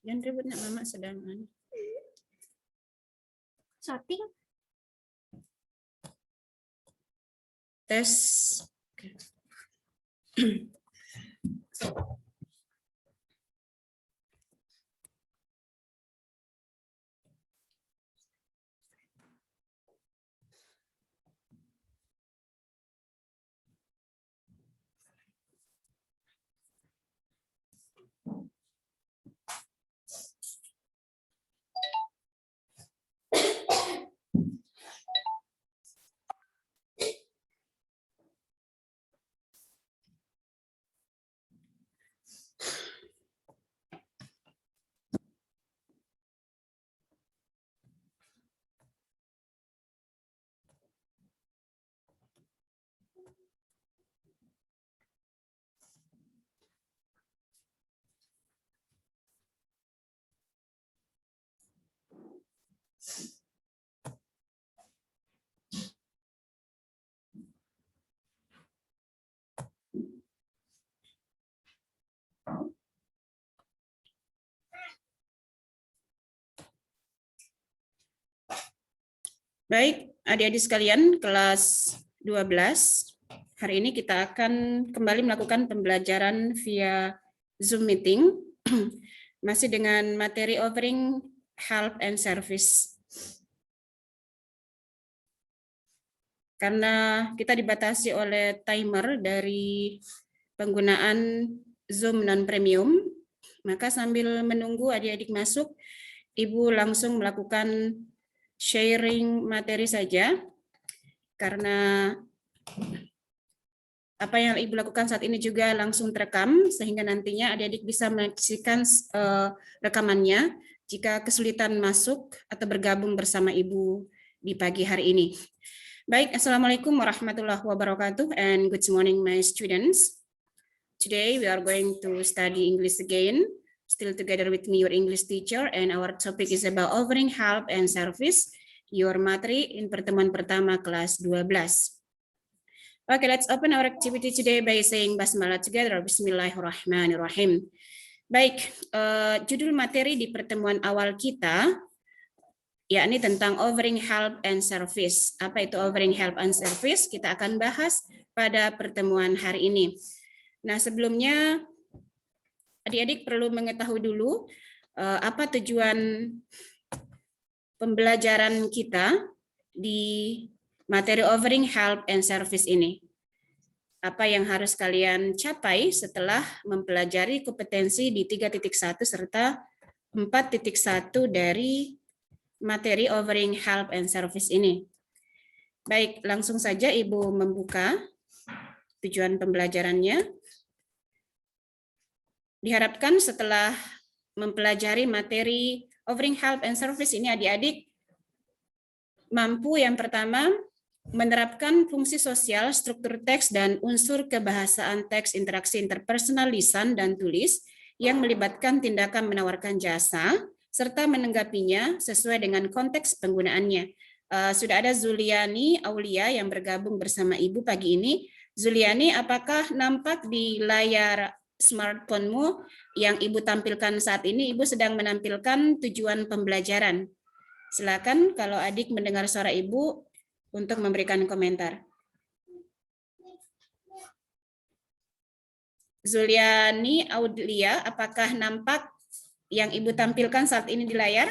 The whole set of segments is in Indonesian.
Jangan ribut nak, mama sedang Sorting. tes. Baik, adik-adik sekalian kelas 12. Hari ini kita akan kembali melakukan pembelajaran via Zoom meeting masih dengan materi offering help and service. Karena kita dibatasi oleh timer dari penggunaan Zoom non-premium, maka sambil menunggu adik-adik masuk, Ibu langsung melakukan sharing materi saja, karena apa yang Ibu lakukan saat ini juga langsung terekam, sehingga nantinya adik-adik bisa menyaksikan rekamannya jika kesulitan masuk atau bergabung bersama Ibu di pagi hari ini. Baik, Assalamualaikum warahmatullahi wabarakatuh, and good morning my students. Today we are going to study English again, still together with me, your English teacher, and our topic is about offering help and service, your materi in pertemuan pertama kelas 12. Okay, let's open our activity today by saying basmalah together. Bismillahirrahmanirrahim. Baik, judul materi di pertemuan awal kita yakni tentang offering help and service. Apa itu offering help and service? Kita akan bahas pada pertemuan hari ini. Nah, sebelumnya adik-adik perlu mengetahui dulu apa tujuan pembelajaran kita di materi offering help and service ini. Apa yang harus kalian capai setelah mempelajari kompetensi di 3.1 serta 4.1 dari materi offering help and service ini. Baik, langsung saja Ibu membuka tujuan pembelajarannya. Diharapkan setelah mempelajari materi offering help and service ini, adik-adik mampu yang pertama menerapkan fungsi sosial, struktur teks, dan unsur kebahasaan teks interaksi interpersonal lisan dan tulis yang melibatkan tindakan menawarkan jasa, serta menanggapinya sesuai dengan konteks penggunaannya. Sudah ada Zuliani Aulia yang bergabung bersama Ibu pagi ini. Zuliani, apakah nampak di layar smartphone-mu yang Ibu tampilkan saat ini? Ibu sedang menampilkan tujuan pembelajaran. Silakan kalau adik mendengar suara Ibu untuk memberikan komentar. Zuliani Aulia, apakah nampak yang Ibu tampilkan saat ini di layar?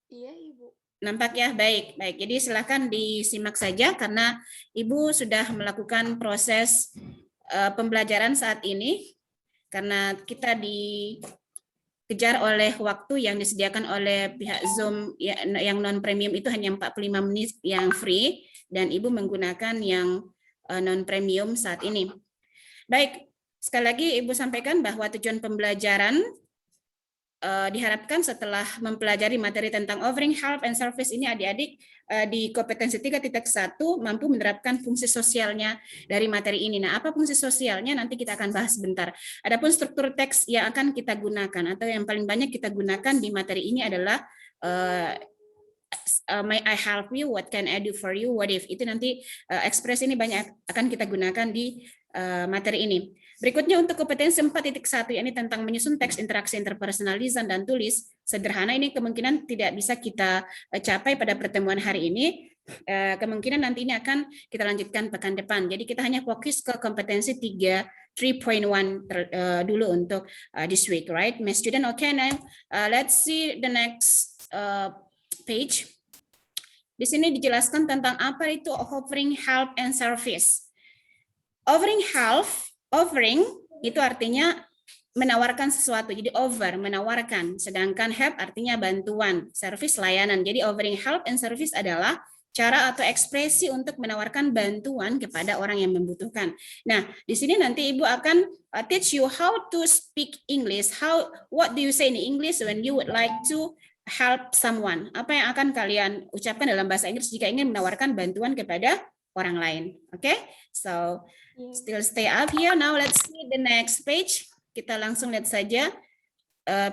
Iya, Ibu. Nampak ya? Baik. Baik. Jadi silakan disimak saja karena Ibu sudah melakukan proses pembelajaran saat ini karena kita dikejar oleh waktu yang disediakan oleh pihak Zoom yang non premium itu hanya 45 menit yang free dan Ibu menggunakan yang non premium saat ini. Baik. Sekali lagi Ibu sampaikan bahwa tujuan pembelajaran diharapkan setelah mempelajari materi tentang offering help and service ini adik-adik di kompetensi 3.1 mampu menerapkan fungsi sosialnya dari materi ini. Nah, apa fungsi sosialnya nanti kita akan bahas sebentar. Adapun struktur teks yang akan kita gunakan atau yang paling banyak kita gunakan di materi ini adalah may I help you, what can I do for you, what if. Itu nanti ekspresi ini banyak akan kita gunakan di materi ini. Berikutnya untuk kompetensi 4.1, yakni tentang menyusun teks interaksi interpersonal lisan dan tulis. Sederhana ini kemungkinan tidak bisa kita capai pada pertemuan hari ini. Kemungkinan nanti ini akan kita lanjutkan pekan depan. Jadi kita hanya fokus ke kompetensi 3.1 dulu untuk this week, right? My student, okay, now let's see the next page. Di sini dijelaskan tentang apa itu offering help and service. Offering itu artinya menawarkan sesuatu. Jadi offer, menawarkan. Sedangkan help artinya bantuan, service, layanan. Jadi offering help and service adalah cara atau ekspresi untuk menawarkan bantuan kepada orang yang membutuhkan. Nah, di sini nanti Ibu akan teach you how to speak English. What do you say in English when you would like to help someone? Apa yang akan kalian ucapkan dalam bahasa Inggris jika ingin menawarkan bantuan kepada orang lain? Oke? So, still stay up here. Now let's see the next page. Kita langsung lihat saja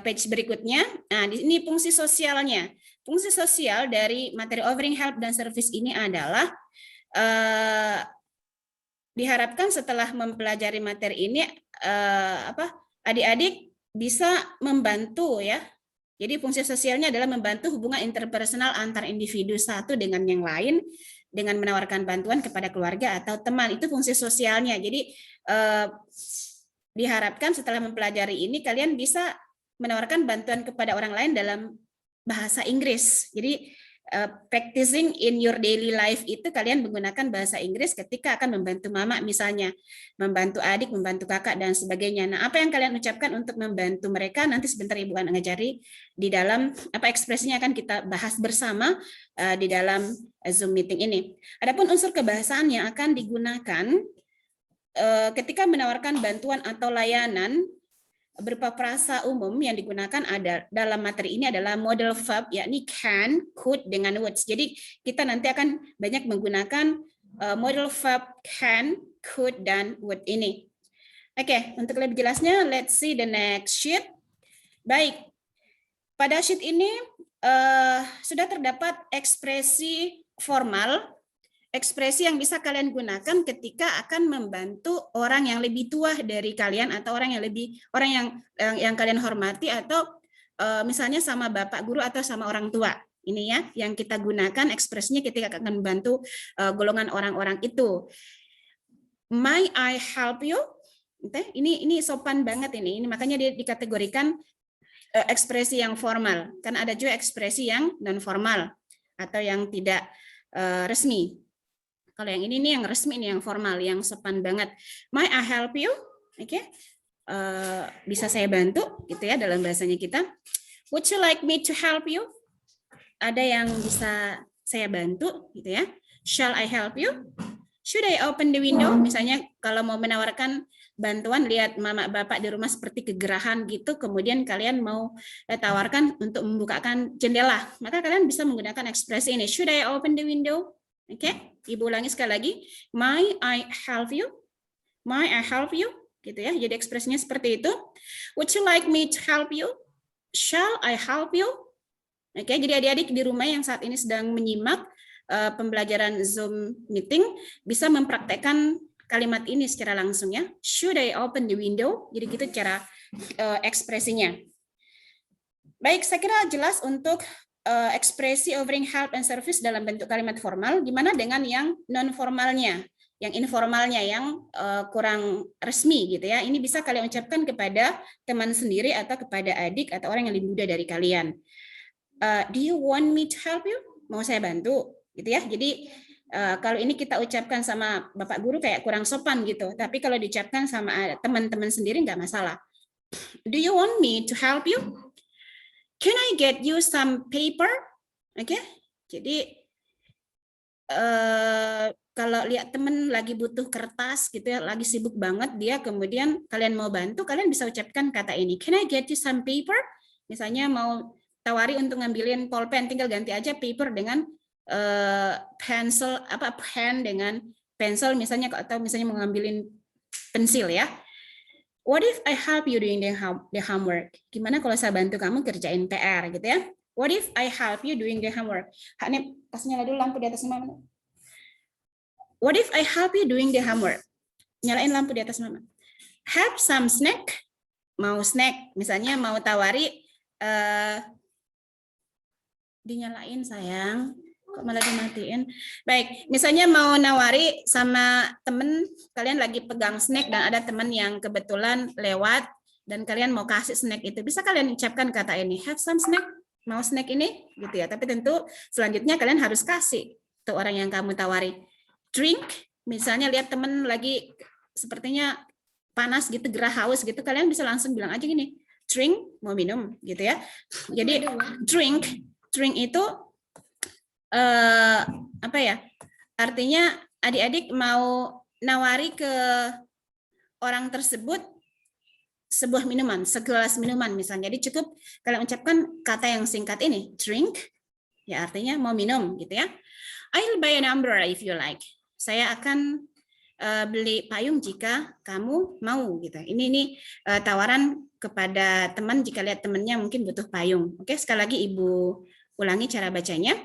page berikutnya. Nah, ini fungsi sosialnya. Fungsi sosial dari materi offering help dan service ini adalah diharapkan setelah mempelajari materi ini adik-adik bisa membantu ya. Jadi fungsi sosialnya adalah membantu hubungan interpersonal antar individu satu dengan yang lain dengan menawarkan bantuan kepada keluarga atau teman. Itu fungsi sosialnya. Jadi diharapkan setelah mempelajari ini kalian bisa menawarkan bantuan kepada orang lain dalam bahasa Inggris. Jadi practicing in your daily life itu kalian menggunakan bahasa Inggris ketika akan membantu mama misalnya, membantu adik, membantu kakak dan sebagainya. Nah, apa yang kalian ucapkan untuk membantu mereka nanti sebentar Ibu akan ngajari di dalam apa ekspresinya akan kita bahas bersama di dalam Zoom meeting ini. Adapun unsur kebahasaan yang akan digunakan ketika menawarkan bantuan atau layanan berupa frasa umum yang digunakan ada dalam materi ini adalah model verb, yakni can, could dengan would. Jadi kita nanti akan banyak menggunakan model verb can, could, dan would ini. Oke, untuk lebih jelasnya, let's see the next sheet. Baik, pada sheet ini sudah terdapat ekspresi formal, ekspresi yang bisa kalian gunakan ketika akan membantu orang yang lebih tua dari kalian atau orang yang kalian hormati atau misalnya sama bapak guru atau sama orang tua. Ini ya yang kita gunakan ekspresinya ketika akan membantu golongan orang-orang itu. May I help you? Ini sopan banget ini makanya dia dikategorikan ekspresi yang formal. Kan ada juga ekspresi yang non formal atau yang tidak resmi. Kalau yang ini nih yang resmi, ini yang formal, yang sopan banget. May I help you? Oke, bisa saya bantu, gitu ya dalam bahasanya kita. Would you like me to help you? Ada yang bisa saya bantu, gitu ya. Shall I help you? Should I open the window? Misalnya kalau mau menawarkan bantuan, lihat mama bapak di rumah seperti kegerahan gitu, kemudian kalian mau tawarkan untuk membukakan jendela, maka kalian bisa menggunakan ekspresi ini. Should I open the window? Oke, Ibu ulangi sekali lagi. May I help you? May I help you? Gitu ya. Jadi ekspresinya seperti itu. Would you like me to help you? Shall I help you? Oke, jadi adik-adik di rumah yang saat ini sedang menyimak pembelajaran Zoom meeting bisa mempraktekkan kalimat ini secara langsung ya. Should I open the window? Jadi gitu cara ekspresinya. Baik, saya kira jelas untuk ekspresi offering help and service dalam bentuk kalimat formal, gimana dengan yang non formalnya, yang informalnya, yang kurang resmi gitu ya. Ini bisa kalian ucapkan kepada teman sendiri atau kepada adik atau orang yang lebih muda dari kalian. Do you want me to help you? Mau saya bantu gitu ya. Jadi kalau ini kita ucapkan sama bapak guru kayak kurang sopan gitu, tapi kalau diucapkan sama teman-teman sendiri nggak masalah. Do you want me to help you? Can I get you some paper? Oke, jadi kalau lihat teman lagi butuh kertas gitu ya, lagi sibuk banget dia, kemudian kalian mau bantu, kalian bisa ucapkan kata ini. Can I get you some paper? Misalnya mau tawari untuk ngambilin pulpen, tinggal ganti aja paper dengan pencil, pen dengan pencil misalnya, atau misalnya mau ngambilin pensil ya. What if I help you doing the homework? Gimana kalau saya bantu kamu kerjain PR gitu ya? What if I help you doing the homework? Ini kasih nyala dulu lampu di atas mama. What if I help you doing the homework? Nyalain lampu di atas mama. Have some snack. Mau snack, misalnya mau tawari, dinyalain sayang, kok malah dimatiin. Baik, misalnya mau nawari sama temen, kalian lagi pegang snack dan ada temen yang kebetulan lewat dan kalian mau kasih snack itu, bisa kalian ucapkan kata ini, have some snack, mau snack ini, gitu ya. Tapi tentu selanjutnya kalian harus kasih tuh orang yang kamu tawari. Drink, misalnya lihat temen lagi sepertinya panas gitu, gerah haus gitu, kalian bisa langsung bilang aja gini, drink, mau minum gitu ya. Jadi drink itu apa ya? Artinya adik-adik mau nawari ke orang tersebut sebuah minuman, segelas minuman misalnya. Jadi cukup kalian ucapkan kata yang singkat ini, drink, ya artinya mau minum gitu ya. I'll buy an umbrella if you like. Saya akan beli payung jika kamu mau gitu. Ini tawaran kepada teman jika lihat temannya mungkin butuh payung. Oke, sekali lagi Ibu ulangi cara bacanya.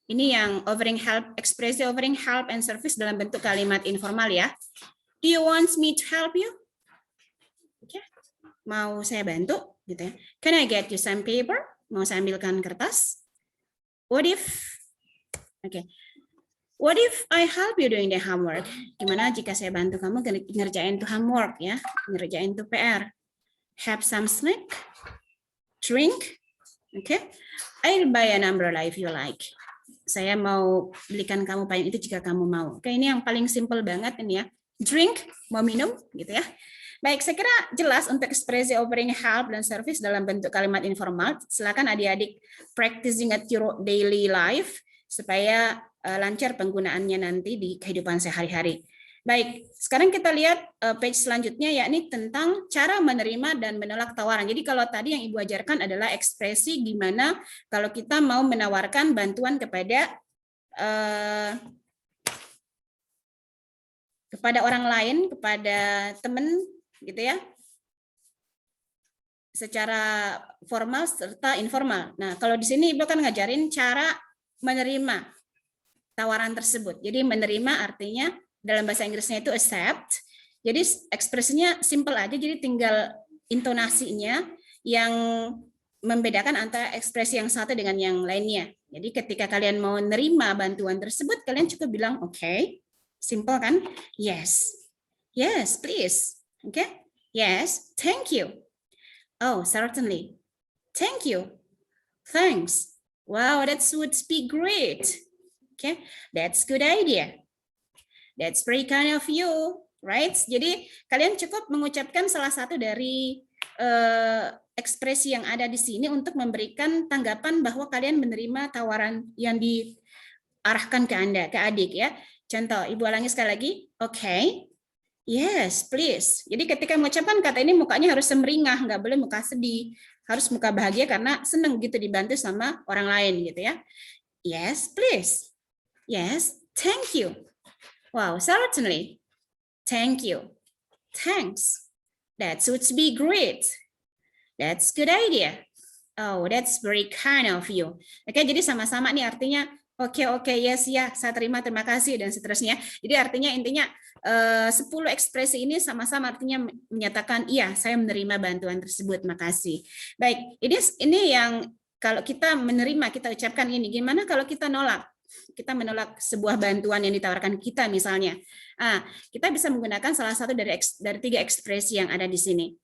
Ini yang offering help, ekspresi offering help and service dalam bentuk kalimat informal ya. Do you want me to help you? Oke. Mau saya bantu gitu ya. Can I get you some paper? Mau saya ambilkan kertas? What if What if I help you doing the homework? Gimana jika saya bantu kamu ngerjain tuh homework ya, ngerjain tuh PR. Have some snack, drink, okay? I'll buy an umbrella if you like. Saya mau belikan kamu payung itu jika kamu mau. Oke, ini yang paling simple banget ini ya. Drink, mau minum, gitu ya. Baik, saya kira jelas untuk ekspresi offering help dan service dalam bentuk kalimat informal. Silakan adik-adik practicing at your daily life supaya lancar penggunaannya nanti di kehidupan sehari-hari. Baik, sekarang kita lihat page selanjutnya yakni tentang cara menerima dan menolak tawaran. Jadi kalau tadi yang Ibu ajarkan adalah ekspresi gimana kalau kita mau menawarkan bantuan kepada orang lain, kepada teman gitu ya. Secara formal serta informal. Nah, kalau di sini Ibu kan ngajarin cara menerima tawaran tersebut. Jadi menerima artinya dalam bahasa Inggrisnya itu accept. Jadi ekspresinya simple aja, jadi tinggal intonasinya yang membedakan antara ekspresi yang satu dengan yang lainnya. Jadi ketika kalian mau nerima bantuan tersebut, kalian cukup bilang okay. Simple kan? Yes. Yes, please. Okay? Yes, thank you. Oh, certainly. Thank you. Thanks. Wow, that would be great. Okay, that's good idea. That's very kind of you, right? Jadi kalian cukup mengucapkan salah satu dari ekspresi yang ada di sini untuk memberikan tanggapan bahwa kalian menerima tawaran yang diarahkan ke Anda, ke adik ya. Contoh, Ibu ulangi sekali lagi. Okay. Yes, please. Jadi ketika mengucapkan kata ini mukanya harus semeringah, nggak boleh muka sedih, harus muka bahagia karena senang gitu dibantu sama orang lain gitu ya. Yes, please. Yes, thank you. Wow, certainly. Thank you. Thanks. That would be great. That's good idea. Oh, that's very kind of you. Oke, jadi sama-sama nih artinya oke, yes, ya, saya terima, terima kasih, dan seterusnya. Jadi artinya intinya 10 ekspresi ini sama-sama artinya menyatakan, iya, saya menerima bantuan tersebut, makasih. Baik, ini yang kalau kita menerima, kita ucapkan ini. Gimana kalau kita nolak? Kita menolak sebuah bantuan yang ditawarkan kita misalnya. Kita bisa menggunakan salah satu dari 3 ekspresi yang ada di sini.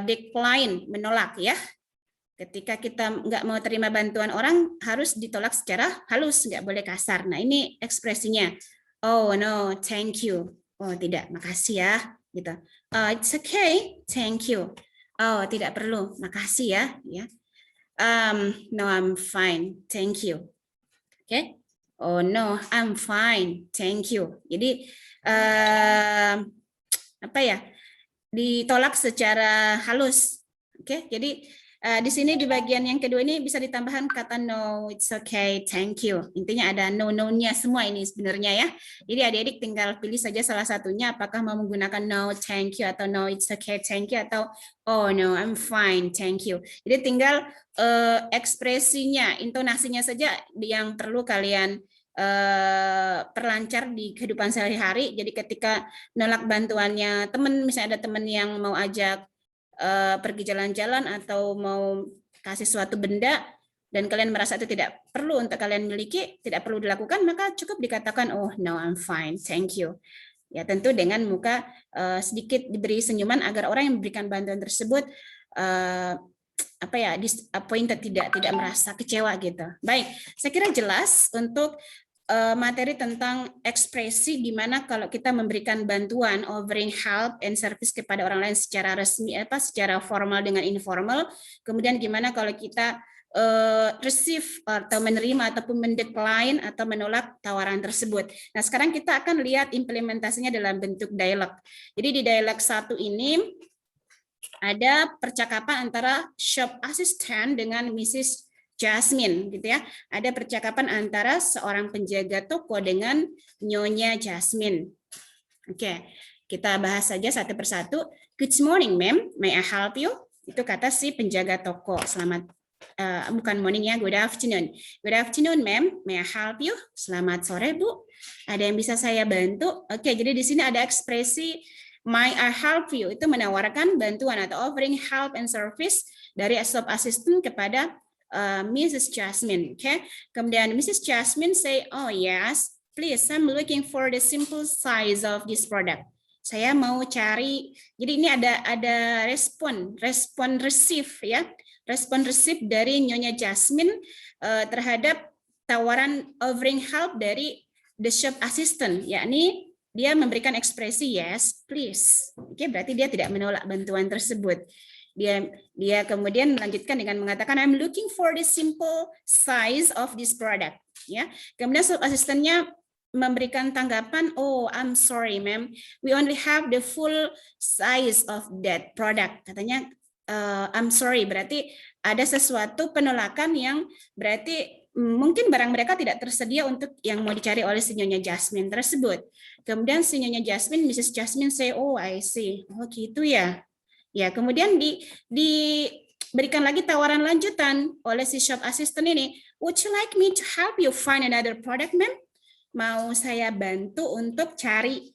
Decline, menolak ya. Ketika kita nggak mau terima bantuan orang, harus ditolak secara halus, nggak boleh kasar. Nah, ini ekspresinya. Oh, no, thank you. Oh, tidak, makasih ya. Gitu. It's okay, thank you. Oh, tidak perlu, makasih ya. No, I'm fine, thank you. Okay. Oh, no, I'm fine, thank you. Jadi, apa ya? Ditolak secara halus. Oke, jadi di sini di bagian yang kedua ini bisa ditambahkan kata no, it's okay, thank you. Intinya ada no-nya semua ini sebenarnya ya. Jadi adik-adik tinggal pilih saja salah satunya apakah mau menggunakan no, thank you, atau no, it's okay, thank you, atau oh no, I'm fine, thank you. Jadi tinggal ekspresinya, intonasinya saja yang perlu kalian perlancar di kehidupan sehari-hari. Jadi ketika nolak bantuannya teman, misalnya ada teman yang mau ajak pergi jalan-jalan atau mau kasih suatu benda dan kalian merasa itu tidak perlu untuk kalian miliki, tidak perlu dilakukan, maka cukup dikatakan, oh no, I'm fine, thank you. Ya, tentu dengan muka sedikit diberi senyuman agar orang yang memberikan bantuan tersebut disappointed, tidak merasa kecewa gitu. Baik, saya kira jelas untuk materi tentang ekspresi gimana kalau kita memberikan bantuan, offering help and service kepada orang lain secara resmi, secara formal dengan informal. Kemudian gimana kalau kita receive atau menerima ataupun mendecline atau menolak tawaran tersebut. Nah, sekarang kita akan lihat implementasinya dalam bentuk dialog. Jadi di dialog 1 ini ada percakapan antara shop assistant dengan Mrs. Jasmine, gitu ya. Ada percakapan antara seorang penjaga toko dengan Nyonya Jasmine. Oke, kita bahas saja satu persatu. Good morning, ma'am. May I help you? Itu kata si penjaga toko. Selamat bukan morning ya, good afternoon. Good afternoon, ma'am. May I help you? Selamat sore, Bu. Ada yang bisa saya bantu? Oke, jadi di sini ada ekspresi may I help you, itu menawarkan bantuan atau offering help and service dari shop assistant kepada Mrs. Jasmine. Okay. Kemudian Mrs. Jasmine say, oh yes, please, I'm looking for the simple size of this product. Saya mau cari, jadi ini ada respon receive ya. Respon receive dari Nyonya Jasmine terhadap tawaran offering help dari the shop assistant, yakni dia memberikan ekspresi yes, please. Oke, berarti dia tidak menolak bantuan tersebut. Dia kemudian melanjutkan dengan mengatakan I'm looking for the simple size of this product. Ya, kemudian shop asistennya memberikan tanggapan, oh I'm sorry ma'am, we only have the full size of that product. Katanya I'm sorry, berarti ada sesuatu penolakan yang berarti mungkin barang mereka tidak tersedia untuk yang mau dicari oleh si Nyonya Jasmine tersebut. Kemudian si Nyonya Jasmine, Mrs. Jasmine say, oh I see, oh gitu ya. Ya, kemudian diberikan lagi tawaran lanjutan oleh si shop assistant ini. Would you like me to help you find another product, ma'am? Mau saya bantu untuk cari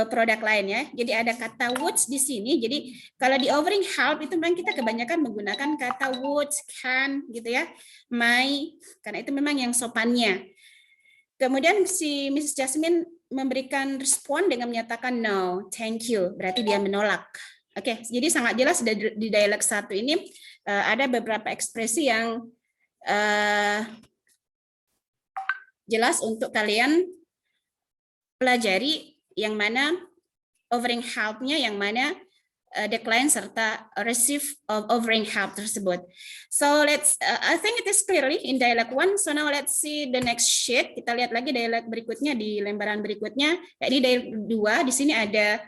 produk lain ya. Jadi ada kata would di sini. Jadi kalau di offering help itu memang kita kebanyakan menggunakan kata would, can gitu ya. May, karena itu memang yang sopannya. Kemudian si Mrs. Jasmine memberikan respon dengan menyatakan no, thank you. Berarti dia menolak. Oke, jadi sangat jelas di dialog 1 ini ada beberapa ekspresi yang jelas untuk kalian pelajari, yang mana offering help-nya, yang mana decline serta receive of offering help tersebut. So I think it is clearly in dialog 1. So now let's see the next sheet. Kita lihat lagi dialog berikutnya di lembaran berikutnya. Ini dialog 2. Di sini ada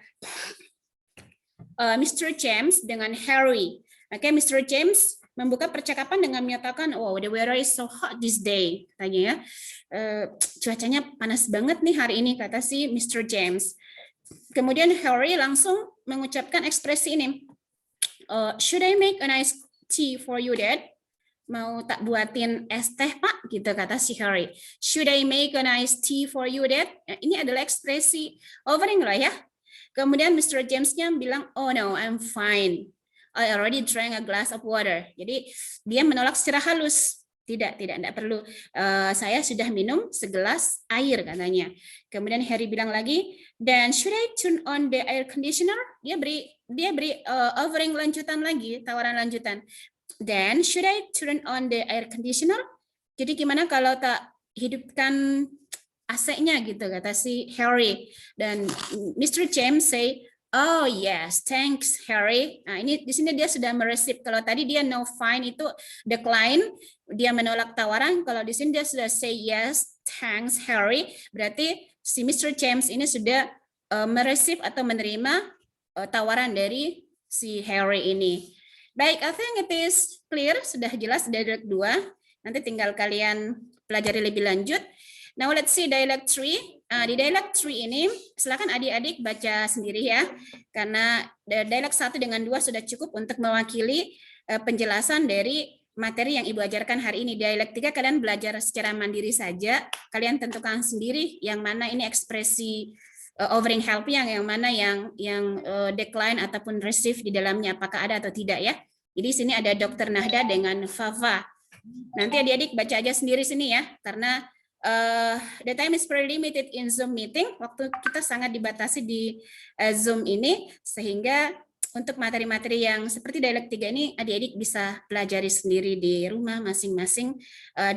Mr. James dengan Harry. Oke, Mr. James membuka percakapan dengan menyatakan, oh the weather is so hot this day. Katanya ya, cuacanya panas banget nih hari ini, kata si Mr. James. Kemudian Harry langsung mengucapkan ekspresi ini. Should I make a nice tea for you, Dad? Mau tak buatin es teh, Pak? Gitu kata si Harry. Should I make a nice tea for you, Dad? Ini adalah ekspresi offering lah ya. Kemudian Mr. James-nya bilang, oh no, I'm fine. I already drank a glass of water. Jadi dia menolak secara halus. Tidak perlu. Saya sudah minum segelas air katanya. Kemudian Harry bilang lagi, then should I turn on the air conditioner? Dia beri offering lanjutan lagi, tawaran lanjutan. Then should I turn on the air conditioner? Jadi gimana kalau tak hidupkan AC-nya gitu kata si Harry. Dan Mr. James say, oh yes, thanks Harry. Nah ini di sini dia sudah mereceive. Kalau tadi dia no fine itu decline, dia menolak tawaran. Kalau di sini dia sudah say yes, thanks Harry. Berarti si Mr. James ini sudah mereceive atau menerima tawaran dari si Harry ini. Baik, I think it is clear, sudah jelas dialog 2. Nanti tinggal kalian pelajari lebih lanjut. Now let's see dialog 3. Di dialog 3 ini, silakan adik-adik baca sendiri ya, karena dialog 1 dengan 2 sudah cukup untuk mewakili penjelasan dari materi yang Ibu ajarkan hari ini. Dialektika kalian belajar secara mandiri saja, kalian tentukan sendiri yang mana ini ekspresi offering help yang mana yang decline ataupun receive di dalamnya, apakah ada atau tidak ya. Jadi sini ada Dr. Nahda dengan Fafa. Nanti adik-adik baca aja sendiri sini ya, karena the time is very limited in Zoom meeting. Waktu kita sangat dibatasi di Zoom ini, sehingga untuk materi-materi yang seperti dialektika ini adik-adik bisa pelajari sendiri di rumah masing-masing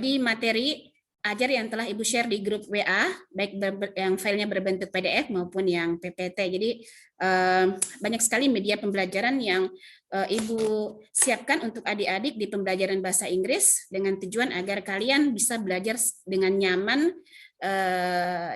di materi ajar yang telah Ibu share di grup WA, baik yang filenya berbentuk PDF maupun yang PPT. Jadi banyak sekali media pembelajaran yang Ibu siapkan untuk adik-adik di pembelajaran bahasa Inggris dengan tujuan agar kalian bisa belajar dengan nyaman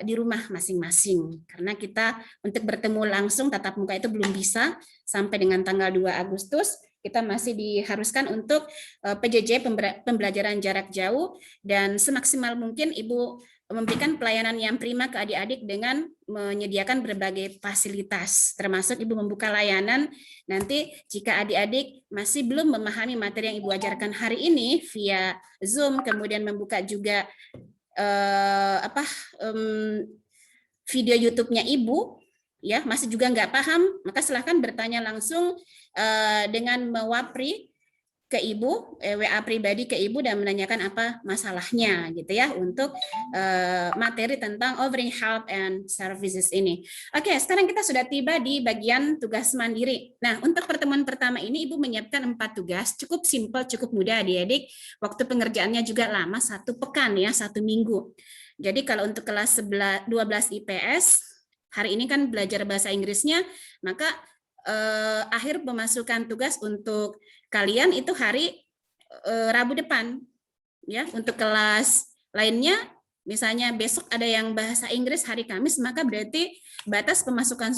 di rumah masing-masing. Karena kita untuk bertemu langsung tatap muka itu belum bisa sampai dengan tanggal 2 Agustus. Kita masih diharuskan untuk PJJ pembelajaran jarak jauh, dan semaksimal mungkin Ibu memberikan pelayanan yang prima ke adik-adik dengan menyediakan berbagai fasilitas, termasuk Ibu membuka layanan nanti jika adik-adik masih belum memahami materi yang Ibu ajarkan hari ini via Zoom, kemudian membuka juga video YouTube-nya Ibu, ya masih juga nggak paham, maka silahkan bertanya langsung dengan mewapri ke Ibu, WA pribadi ke Ibu dan menanyakan apa masalahnya gitu ya untuk materi tentang offering help and services ini. Oke, sekarang kita sudah tiba di bagian tugas mandiri. Nah, untuk pertemuan pertama ini Ibu menyiapkan 4 tugas, cukup simpel, cukup mudah adik-adik. Waktu pengerjaannya juga lama, 1 pekan ya, 1 minggu. Jadi kalau untuk kelas 12 IPS, hari ini kan belajar bahasa Inggrisnya, maka akhir pemasukan tugas untuk kalian itu hari Rabu depan ya. Untuk kelas lainnya misalnya besok ada yang bahasa Inggris hari Kamis, maka berarti batas pemasukan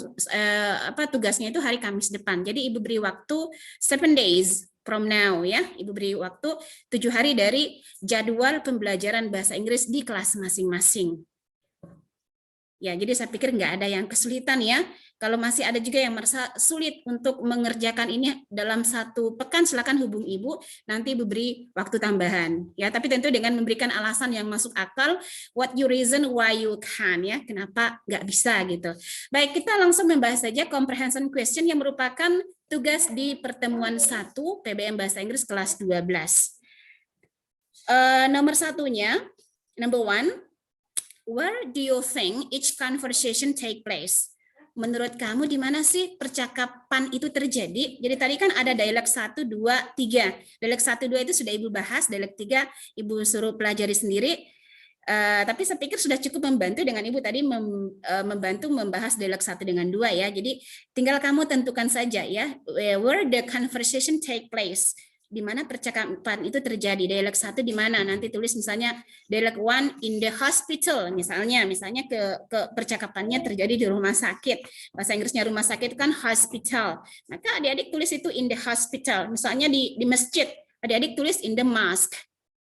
tugasnya itu hari Kamis depan. Jadi Ibu beri waktu 7 days from now ya. Ibu beri waktu 7 hari dari jadwal pembelajaran bahasa Inggris di kelas masing-masing. Ya, jadi saya pikir nggak ada yang kesulitan ya. Kalau masih ada juga yang merasa sulit untuk mengerjakan ini dalam 1 pekan, silakan hubung Ibu, nanti Ibu beri waktu tambahan. Ya, tapi tentu dengan memberikan alasan yang masuk akal, what you reason why you can ya, kenapa nggak bisa gitu. Baik, kita langsung membahas saja comprehension question yang merupakan tugas di pertemuan 1 PBM Bahasa Inggris kelas 12. Nomor 1-nya, number 1, where do you think each conversation take place? Menurut kamu di mana sih percakapan itu terjadi? Jadi tadi kan ada dialog 1, 2, 3. Dialog 1, 2 itu sudah Ibu bahas, dialog 3 Ibu suruh pelajari sendiri. Tapi saya pikir sudah cukup membantu dengan Ibu tadi membantu membahas dialog 1 dengan 2 ya. Jadi tinggal kamu tentukan saja ya, where the conversation take place. Di mana percakapan itu terjadi. Dialog 1 di mana? Nanti tulis misalnya dialog 1 in the hospital misalnya ke percakapannya terjadi di rumah sakit. Bahasa Inggrisnya rumah sakit kan hospital. Maka adik-adik tulis itu in the hospital. Misalnya di masjid, adik-adik tulis in the mosque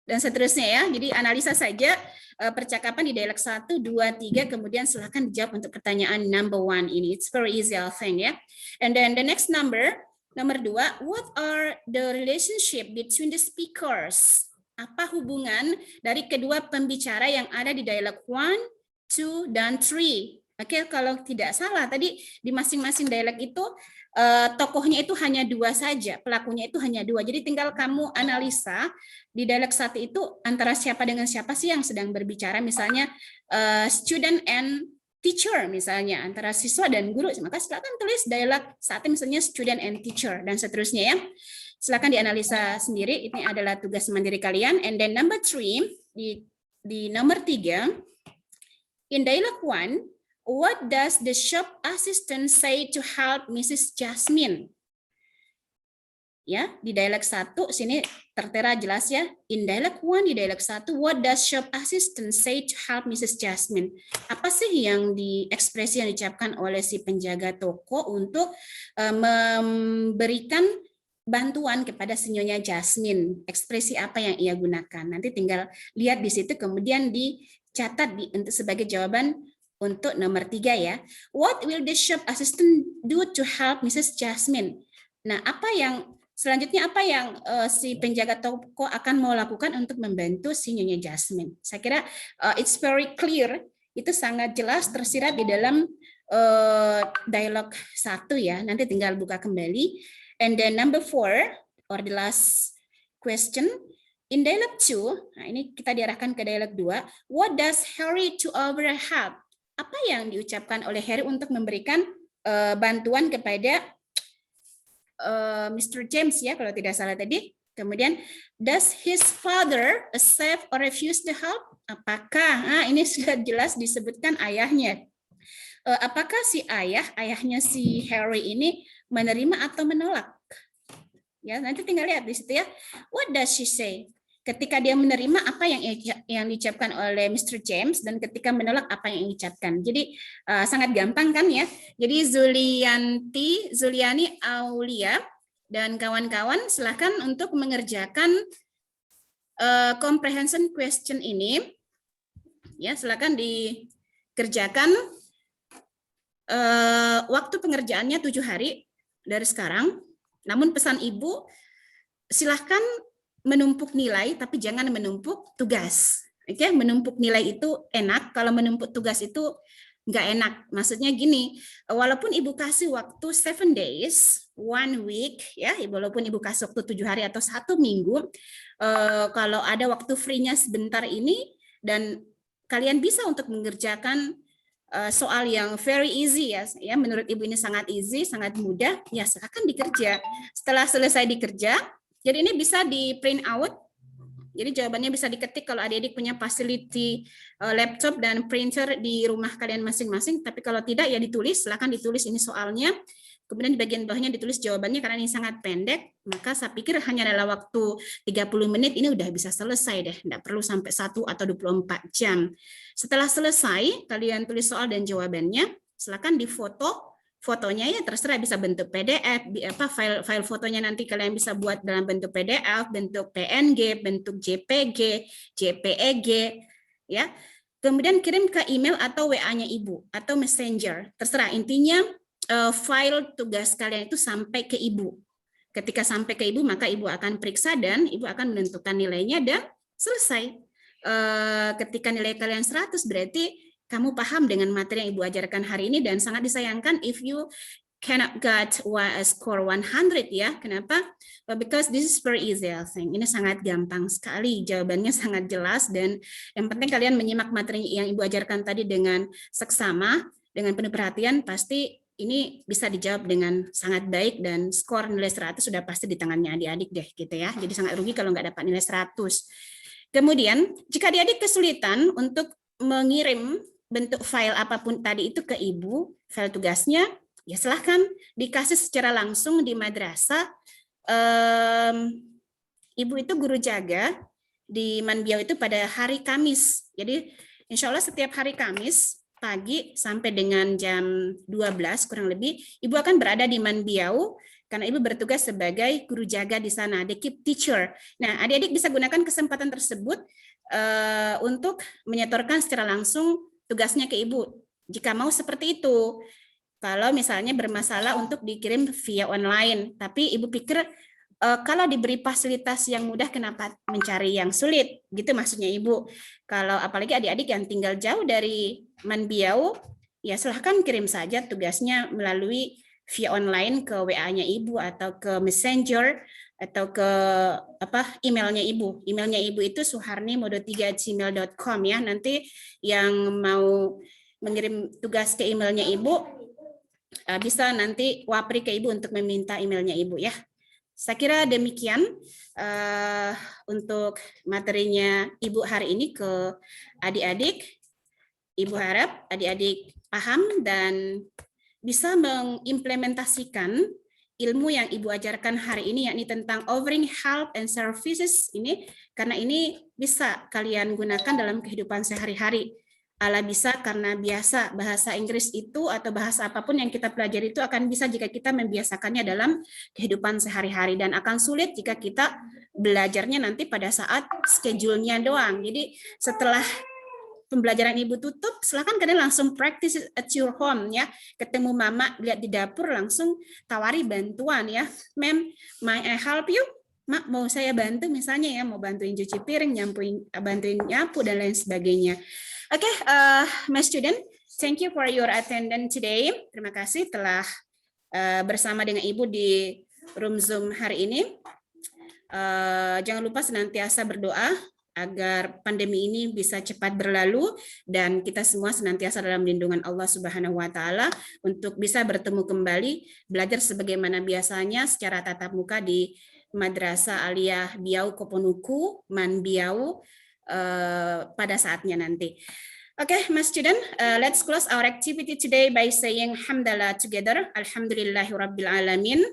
dan seterusnya ya. Jadi analisa saja percakapan di dialog 1, 2, 3, kemudian silakan dijawab untuk pertanyaan number 1 ini. It's very easy I think ya. And then the next number, nomor 2, what are the relationship between the speakers? Apa hubungan dari kedua pembicara yang ada di dialog 1, 2, dan 3? Oke, kalau tidak salah tadi di masing-masing dialog itu tokohnya itu hanya 2 saja, pelakunya itu hanya 2. Jadi tinggal kamu analisa di dialog 1 itu antara siapa dengan siapa sih yang sedang berbicara, misalnya student and teacher misalnya, antara siswa dan guru, maka silakan tulis dialog 1 misalnya student and teacher dan seterusnya ya. Silakan dianalisa sendiri, ini adalah tugas mandiri kalian. And then number 3, di nomor 3, in dialog 1, what does the shop assistant say to help Mrs. Jasmine? Ya, di dialog 1 sini tertera jelas ya. In dialog 1 di dialog 1, what does shop assistant say to help Mrs. Jasmine? Apa sih yang ekspresi yang diucapkan oleh si penjaga toko untuk memberikan bantuan kepada sinyonya Jasmine? Ekspresi apa yang ia gunakan? Nanti tinggal lihat di situ kemudian dicatat untuk sebagai jawaban untuk nomor 3 ya. What will the shop assistant do to help Mrs. Jasmine? Nah, apa yang selanjutnya apa yang si penjaga toko akan mau lakukan untuk membantu si Nyonya Jasmine. Saya kira it's very clear, itu sangat jelas tersirat di dalam dialog 1 ya. Nanti tinggal buka kembali. And then number 4 or the last question. In dialog 2, nah ini kita diarahkan ke dialog 2. What does Harry to offer help? Apa yang diucapkan oleh Harry untuk memberikan bantuan kepada Mr. James ya, kalau tidak salah tadi. Kemudian, does his father accept or refuse the help? Apakah, ini sudah jelas disebutkan ayahnya. Apakah si ayahnya si Harry ini menerima atau menolak? Ya, nanti tinggal lihat di situ ya. What does she say? Ketika dia menerima apa yang diucapkan oleh Mr. James dan ketika menolak apa yang diucapkan. Jadi sangat gampang kan ya. Jadi Zuliani Aulia dan kawan-kawan silakan untuk mengerjakan comprehension question ini. Ya, silakan dikerjakan. Waktu pengerjaannya 7 hari dari sekarang. Namun pesan Ibu, silahkan menumpuk nilai, tapi jangan menumpuk tugas. Oke, menumpuk nilai itu enak, kalau menumpuk tugas itu nggak enak. Maksudnya gini, walaupun Ibu kasih waktu 7 days, 1 week, ya, walaupun Ibu kasih waktu 7 hari atau 1 minggu, kalau ada waktu free-nya sebentar ini, dan kalian bisa untuk mengerjakan soal yang very easy ya, menurut Ibu ini sangat easy, sangat mudah, ya silakan dikerja. Setelah selesai dikerja, jadi ini bisa di print out, jadi jawabannya bisa diketik kalau adik-adik punya facility laptop dan printer di rumah kalian masing-masing, tapi kalau tidak ya ditulis, silakan ditulis ini soalnya, kemudian di bagian bawahnya ditulis jawabannya karena ini sangat pendek, maka saya pikir hanya dalam waktu 30 menit ini udah bisa selesai deh, tidak perlu sampai 1 atau 24 jam. Setelah selesai, kalian tulis soal dan jawabannya, silakan difoto. Fotonya ya terserah bisa bentuk PDF, file fotonya nanti kalian bisa buat dalam bentuk PDF, bentuk PNG, bentuk JPG, JPEG, ya. Kemudian kirim ke email atau WA-nya Ibu atau Messenger, terserah. Intinya file tugas kalian itu sampai ke Ibu. Ketika sampai ke Ibu, maka Ibu akan periksa dan Ibu akan menentukan nilainya dan selesai. Ketika nilai kalian 100 berarti kamu paham dengan materi yang Ibu ajarkan hari ini dan sangat disayangkan if you cannot get a score 100 ya. Kenapa? Because this is very easy I think. Ini sangat gampang sekali, jawabannya sangat jelas dan yang penting kalian menyimak materi yang Ibu ajarkan tadi dengan seksama, dengan penuh perhatian, pasti ini bisa dijawab dengan sangat baik dan skor nilai 100 sudah pasti di tangannya adik-adik deh gitu ya. Jadi sangat rugi kalau nggak dapat nilai 100. Kemudian, jika adik-adik kesulitan untuk mengirim bentuk file apapun tadi itu ke Ibu, file tugasnya, ya silahkan dikasih secara langsung di madrasah. Ibu itu guru jaga di Manbiau itu pada hari Kamis. Jadi insya Allah setiap hari Kamis, pagi sampai dengan jam 12 kurang lebih, Ibu akan berada di Manbiau, karena Ibu bertugas sebagai guru jaga di sana, the keep teacher. Nah, adik-adik bisa gunakan kesempatan tersebut untuk menyetorkan secara langsung tugasnya ke Ibu. Jika mau seperti itu, kalau misalnya bermasalah untuk dikirim via online, tapi Ibu pikir kalau diberi fasilitas yang mudah, kenapa mencari yang sulit? Gitu maksudnya Ibu. Kalau apalagi adik-adik yang tinggal jauh dari Manbiau, ya silahkan kirim saja tugasnya melalui via online ke WA-nya Ibu atau ke Messenger atau ke emailnya Ibu. Emailnya Ibu itu suharni-3@gmail.com ya. Nanti yang mau mengirim tugas ke emailnya Ibu bisa nanti wapri ke Ibu untuk meminta emailnya Ibu ya. Saya kira demikian untuk materinya Ibu hari ini ke adik-adik. Ibu harap adik-adik paham dan bisa mengimplementasikan ilmu yang Ibu ajarkan hari ini, yakni tentang offering help and services ini, karena ini bisa kalian gunakan dalam kehidupan sehari-hari. Ala bisa karena biasa bahasa Inggris itu atau bahasa apapun yang kita pelajari itu akan bisa jika kita membiasakannya dalam kehidupan sehari-hari, dan akan sulit jika kita belajarnya nanti pada saat schedule-nya doang. Jadi setelah pembelajaran Ibu tutup, silakan kalian langsung practice at your home ya. Ketemu mama, lihat di dapur, langsung tawari bantuan ya. Ma'am, may I help you? Mak, mau saya bantu misalnya ya, mau bantuin cuci piring, bantuin nyapu dan lain sebagainya. Oke, my student, thank you for your attendance today. Terima kasih telah bersama dengan Ibu di room Zoom hari ini. Jangan lupa senantiasa berdoa agar pandemi ini bisa cepat berlalu dan kita semua senantiasa dalam lindungan Allah Subhanahu wa taala untuk bisa bertemu kembali, belajar sebagaimana biasanya secara tatap muka di Madrasah Aliyah Biau Koponuku Man Biau pada saatnya nanti. Okay, my student, let's close our activity today by saying hamdalah together. Alhamdulillahirabbil alamin.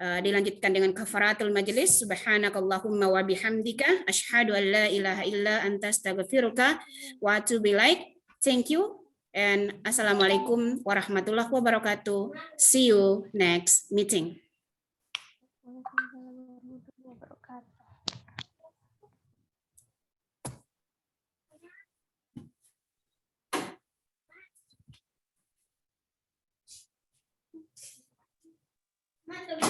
Dilanjutkan dengan kafaratul majlis. Subhanakallahumma wa bihamdika asyhadu an la ilaha illa anta astaghfiruka wa atubu ilaik. Thank you and assalamualaikum warahmatullahi wabarakatuh. See you next meeting. Waalaikumsalam warahmatullahi wabarakatuh.